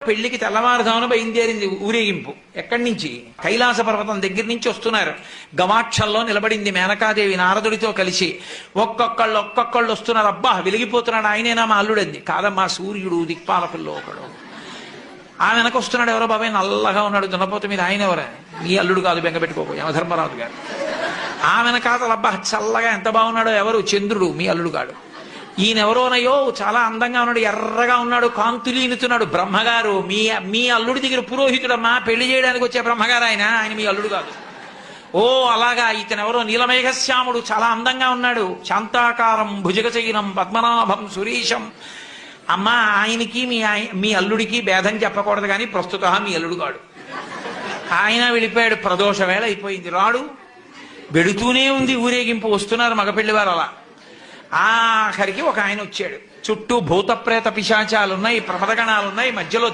పెళ్లికి తెల్లవారుజామున బయలుదేరింది ఊరేగింపు. ఎక్కడి నుంచి? కైలాస పర్వతం దగ్గర నుంచి వస్తున్నారు. గవాక్షంలో నిలబడింది మేనకాదేవి నారదుడితో కలిసి. ఒక్కొక్కళ్ళు వస్తున్నారు. అబ్బా వెలిగిపోతున్నాడు, ఆయనేనా మా అల్లుడంది. కాదమ్మా, సూర్యుడు దిక్పాలకుల్లో ఒకడు. ఆ వెనకొస్తున్నాడు. ఎవరో బాబాయ్ నల్లగా ఉన్నాడు దున్నపోత మీద, ఆయన ఎవరా? మీ అల్లుడు కాదు, బెంగపెట్టుకోకు, యమధర్మరాజు గారు. ఆ వెనకాతలు అబ్బా చల్లగా ఎంత బాగున్నాడో, ఎవరు? చంద్రుడు, మీ అల్లుడు కాడు. ఈయనెవరోనయ్యో చాలా అందంగా ఉన్నాడు, ఎర్రగా ఉన్నాడు, కాంతులీనుతున్నాడు, బ్రహ్మగారు. మీ అల్లుడి దగ్గర పురోహితుడమ్మా, పెళ్లి చేయడానికి వచ్చే బ్రహ్మగారు ఆయన మీ అల్లుడు కాదు. ఓ అలాగా, ఇతనెవరో నీలమేఘశ్యాముడు, చాలా అందంగా ఉన్నాడు, శాంతాకారం భుజగచైనం పద్మనాభం సురీశం. అమ్మా, ఆయనకి మీ అల్లుడికి భేదం చెప్పకూడదు కానీ ప్రస్తుత మీ అల్లుడు కాడు. ఆయన వెళ్ళిపోయాడు. ప్రదోష వేళ అయిపోయింది, రాడు. వెడుతూనే ఉంది ఊరేగింపు. వస్తున్నారు మగపెళ్లివారు. అలా ఆఖరికి ఒక ఆయన వచ్చాడు. చుట్టూ భూతప్రేత పిశాచాలున్నాయి, ప్రమదగణాలున్నాయి, మధ్యలో